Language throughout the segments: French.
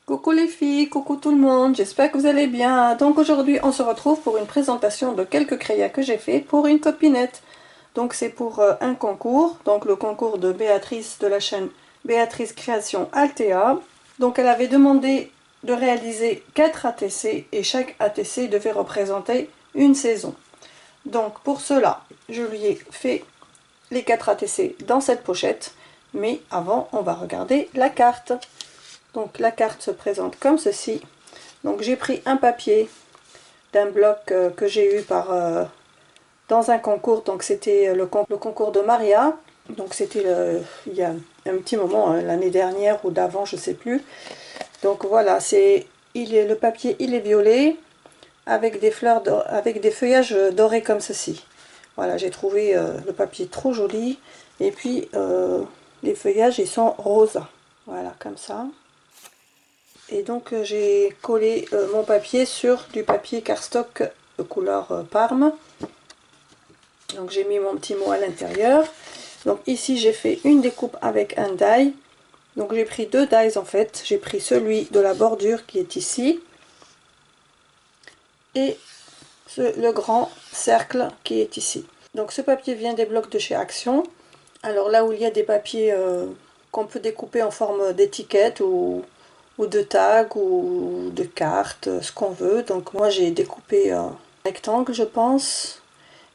Coucou les filles, coucou tout le monde, j'espère que vous allez bien. Donc aujourd'hui on se retrouve pour une présentation de quelques crayons que j'ai fait pour une copinette. Donc c'est pour un concours, donc le concours de Béatrice de la chaîne Béatrice Création Altea. Donc elle avait demandé de réaliser 4 ATC et chaque ATC devait représenter une saison. Donc pour cela, je lui ai fait les 4 ATC dans cette pochette, mais avant on va regarder la carte. Donc la carte se présente comme ceci. Donc j'ai pris un papier d'un bloc que j'ai eu dans un concours. Donc c'était le concours de Maria. Donc c'était il y a un petit moment, l'année dernière ou d'avant, je sais plus. Donc voilà, le papier il est violet avec des fleurs, avec des feuillages dorés comme ceci. Voilà, j'ai trouvé le papier trop joli. Et puis les feuillages ils sont roses. Voilà, comme ça. Et donc j'ai collé mon papier sur du papier cardstock de couleur Parme. Donc j'ai mis mon petit mot à l'intérieur. Donc ici j'ai fait une découpe avec un die. Donc j'ai pris deux dies en fait. J'ai pris celui de la bordure qui est ici. Et le grand cercle qui est ici. Donc ce papier vient des blocs de chez Action. Alors là où il y a des papiers qu'on peut découper en forme d'étiquette ou de tag ou de carte, ce qu'on veut. Donc moi j'ai découpé un rectangle je pense,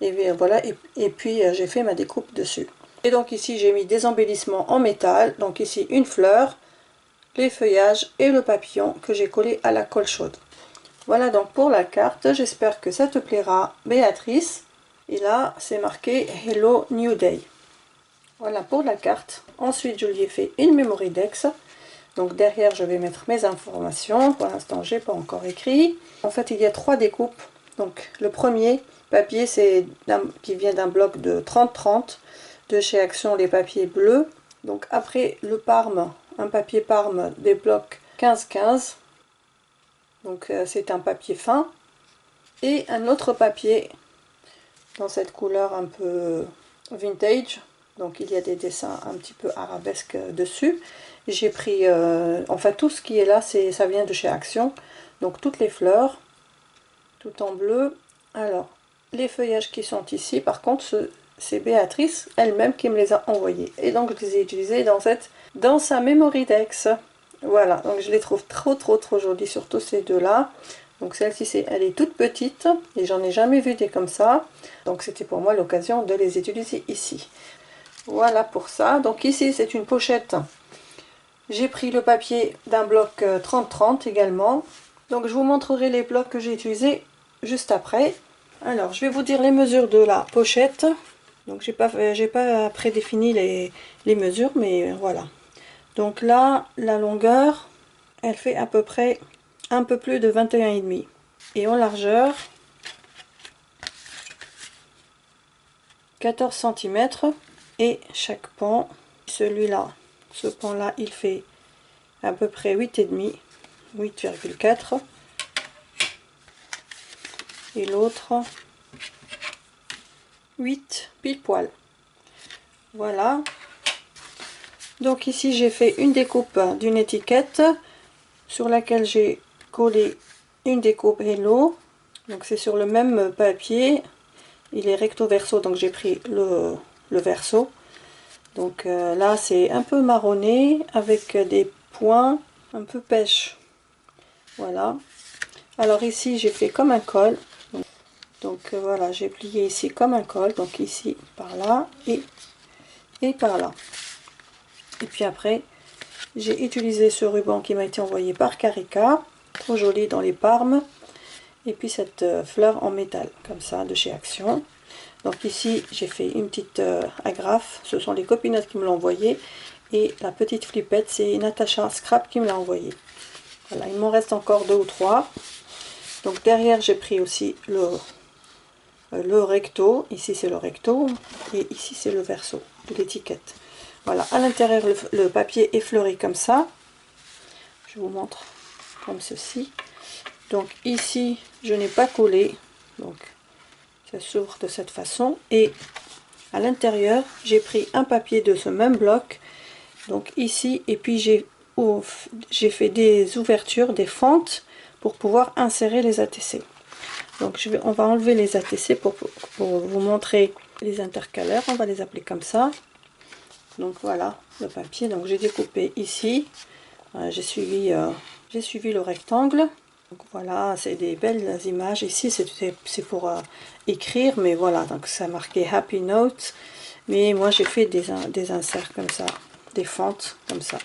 et voilà, et puis j'ai fait ma découpe dessus. Et donc ici j'ai mis des embellissements en métal, donc ici une fleur, les feuillages et le papillon que j'ai collé à la colle chaude. Voilà donc pour la carte, j'espère que ça te plaira Béatrice. Et là c'est marqué Hello New Day. Voilà pour la carte. Ensuite je lui ai fait une memory dex. Donc derrière je vais mettre mes informations. Pour l'instant j'ai pas encore écrit. En fait il y a 3 découpes. Donc le premier papier c'est qui vient d'un bloc de 30-30 de chez Action, les papiers bleus. Donc après le Parme, un papier Parme des blocs 15-15. Donc c'est un papier fin. Et un autre papier dans cette couleur un peu vintage. Donc il y a des dessins un petit peu arabesques dessus. J'ai pris, enfin tout ce qui est là, ça vient de chez Action. Donc toutes les fleurs, tout en bleu. Alors, les feuillages qui sont ici, par contre, c'est Béatrice elle-même qui me les a envoyés. Et donc je les ai utilisés dans sa memory dex. Voilà, donc je les trouve trop jolies, surtout ces deux-là. Donc celle-ci, elle est toute petite et j'en ai jamais vu des comme ça. Donc c'était pour moi l'occasion de les utiliser ici. Voilà pour ça. Donc ici c'est une pochette. J'ai pris le papier d'un bloc 30-30 également. Donc je vous montrerai les blocs que j'ai utilisés juste après. Alors je vais vous dire les mesures de la pochette. Donc j'ai pas prédéfini les mesures, mais voilà. Donc là la longueur elle fait à peu près un peu plus de 21,5. Et en largeur 14 cm. Et chaque pan, celui-là, ce pan-là, il fait à peu près 8,5, 8,4. Et l'autre, 8 pile poil. Voilà. Donc ici, j'ai fait une découpe d'une étiquette sur laquelle j'ai collé une découpe Hello. Donc c'est sur le même papier. Il est recto verso, donc j'ai pris le verso. Donc là c'est un peu marronné avec des points un peu pêche. Voilà. Alors ici j'ai fait comme un col. Donc voilà, j'ai plié ici comme un col. Donc ici par là et par là. Et puis après j'ai utilisé ce ruban qui m'a été envoyé par Carica. Trop joli dans les Parmes. Et puis cette fleur en métal comme ça de chez Action. Donc ici j'ai fait une petite agrafe, ce sont les copinotes qui me l'ont envoyé, et la petite flippette c'est Natacha Scrap qui me l'a envoyé. Voilà, il m'en reste encore 2 ou 3. Donc derrière j'ai pris aussi le recto, ici c'est le recto et ici c'est le verso de l'étiquette. Voilà, à l'intérieur le papier est fleuri comme ça, je vous montre comme ceci. Donc ici je n'ai pas collé, donc ça s'ouvre de cette façon, et à l'intérieur j'ai pris un papier de ce même bloc, donc ici, et puis j'ai où j'ai fait des ouvertures, des fentes pour pouvoir insérer les ATC. Donc on va enlever les ATC pour vous montrer les intercalaires, on va les appeler comme ça. Donc voilà le papier, donc j'ai découpé ici, j'ai suivi le rectangle. Donc voilà, c'est des belles images. Ici c'est pour écrire, mais voilà, donc ça marqué Happy Note, mais moi j'ai fait des inserts comme ça, des fentes comme ça.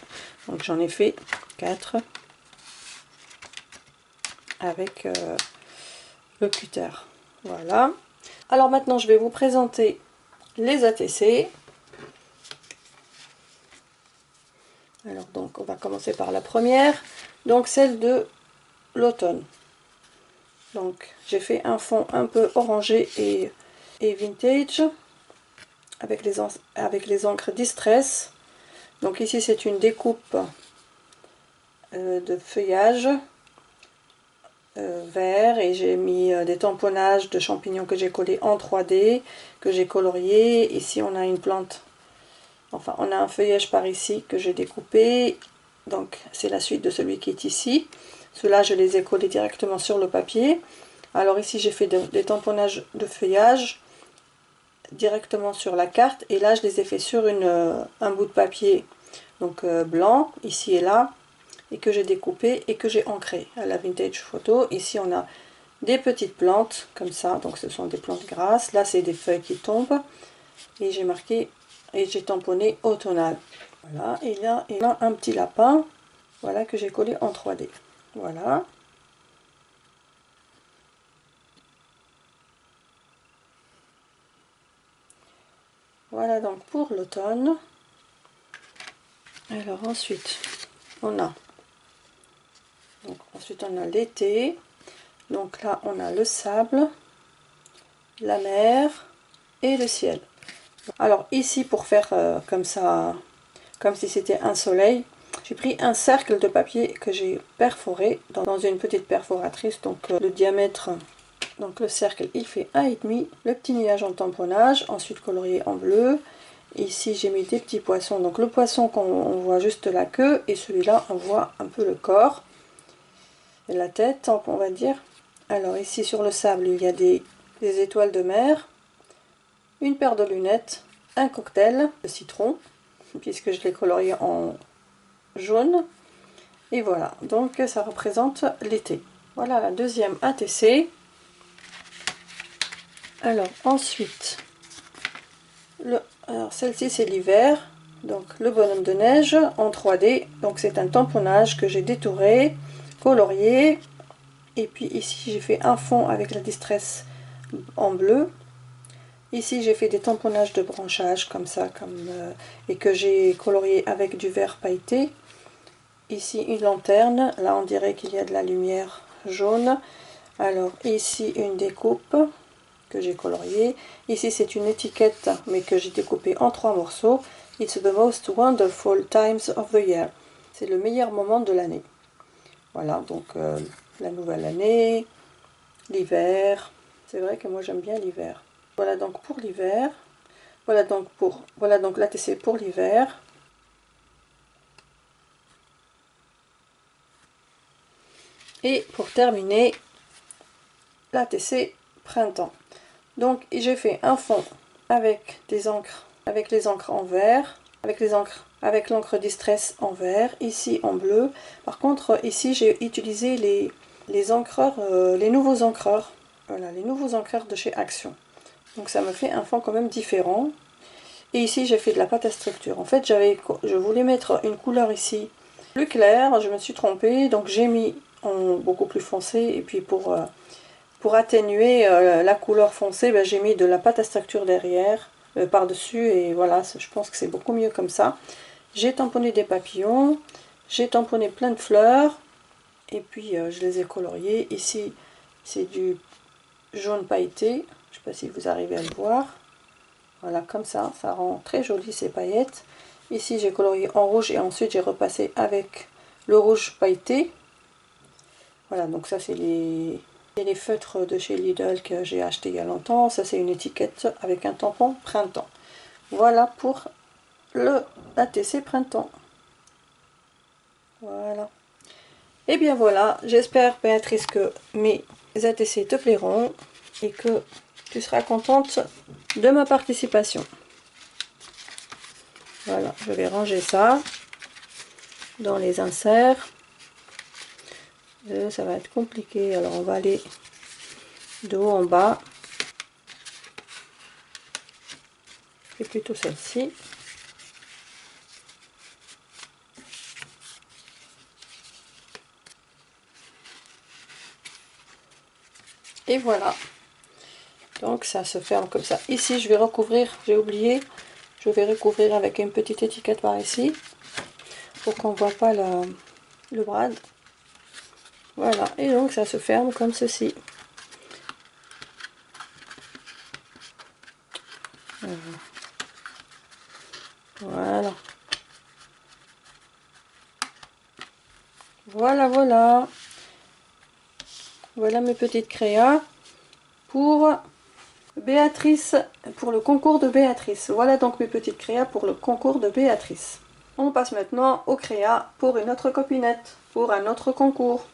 Donc j'en ai fait 4 avec le cutter. Voilà. Alors maintenant je vais vous présenter les ATC. Alors donc on va commencer par la première, donc celle de l'automne. Donc j'ai fait un fond un peu orangé et vintage avec les encres Distress. Donc ici c'est une découpe de feuillage vert, et j'ai mis des tamponnages de champignons que j'ai collés en 3D, que j'ai colorié. Ici on a une plante, enfin on a un feuillage par ici que j'ai découpé, donc c'est la suite de celui qui est ici. Ceux-là je les ai collés directement sur le papier. Alors ici j'ai fait des tamponnages de feuillage directement sur la carte, et là je les ai fait sur un bout de papier donc blanc ici et là, et que j'ai découpé et que j'ai ancré à la vintage photo. Ici on a des petites plantes comme ça, donc ce sont des plantes grasses. Là c'est des feuilles qui tombent, et j'ai marqué et j'ai tamponné automnal. Voilà, et là il y a un petit lapin, voilà, que j'ai collé en 3D. Voilà. Voilà donc pour l'automne. Alors ensuite on a l'été. Donc là on a le sable, la mer et le ciel. Alors ici pour faire comme ça, comme si c'était un soleil, j'ai pris un cercle de papier que j'ai perforé dans une petite perforatrice. Donc le diamètre, donc le cercle il fait 1,5. Le petit nuage en tamponnage, ensuite colorié en bleu. Ici j'ai mis des petits poissons, donc le poisson on voit juste la queue, et celui-là on voit un peu le corps et la tête, on va dire. Alors ici sur le sable il y a des étoiles de mer, une paire de lunettes, un cocktail de citron puisque je l'ai colorié en jaune, et voilà, donc ça représente l'été. Voilà la deuxième ATC. Alors ensuite alors celle-ci c'est l'hiver, donc le bonhomme de neige en 3D. Donc c'est un tamponnage que j'ai détouré, colorié, et puis ici j'ai fait un fond avec la Distress en bleu. Ici j'ai fait des tamponnages de branchage comme ça, et que j'ai colorié avec du vert pailleté. Ici une lanterne, là on dirait qu'il y a de la lumière jaune. Alors ici une découpe que j'ai coloriée. Ici c'est une étiquette mais que j'ai découpée en 3 morceaux. It's the most wonderful times of the year. C'est le meilleur moment de l'année. Voilà, donc la nouvelle année, l'hiver. C'est vrai que moi j'aime bien l'hiver. Voilà donc pour l'hiver. Voilà donc l'ATC pour l'hiver. Et pour terminer, l'ATC printemps. Donc j'ai fait un fond avec des encres, avec les encres en vert, avec l'encre Distress en vert, ici en bleu. Par contre ici j'ai utilisé les encreurs, les nouveaux encreurs. Voilà, les nouveaux encreurs de chez Action. Donc ça me fait un fond quand même différent. Et ici j'ai fait de la pâte à structure. En fait je voulais mettre une couleur ici plus claire, je me suis trompée, donc j'ai mis en beaucoup plus foncé, et puis pour atténuer la couleur foncée, ben, j'ai mis de la pâte à structure derrière, par dessus, et voilà, je pense que c'est beaucoup mieux comme ça. J'ai tamponné des papillons, j'ai tamponné plein de fleurs, et puis je les ai coloriés. Ici c'est du jaune pailleté, je ne sais pas si vous arrivez à le voir. Voilà, comme ça rend très joli ces paillettes. Ici j'ai colorié en rouge, et ensuite j'ai repassé avec le rouge pailleté. Voilà, donc ça c'est les feutres de chez Lidl que j'ai acheté il y a longtemps. Ça c'est une étiquette avec un tampon printemps. Voilà pour le ATC printemps. Voilà. Et bien voilà, j'espère Béatrice que mes ATC te plairont et que tu seras contente de ma participation. Voilà, je vais ranger ça dans les inserts. Ça va être compliqué, alors on va aller de haut en bas. C'est plutôt celle-ci. Et voilà, donc ça se ferme comme ça. Ici je vais recouvrir, j'ai oublié, je vais recouvrir avec une petite étiquette par ici pour qu'on ne voit pas le brad. Voilà, et donc ça se ferme comme ceci. Voilà. Voilà, voilà. Voilà mes petites créas pour Béatrice, pour le concours de Béatrice. Voilà donc mes petites créas pour le concours de Béatrice. On passe maintenant aux créas pour une autre copinette, pour un autre concours.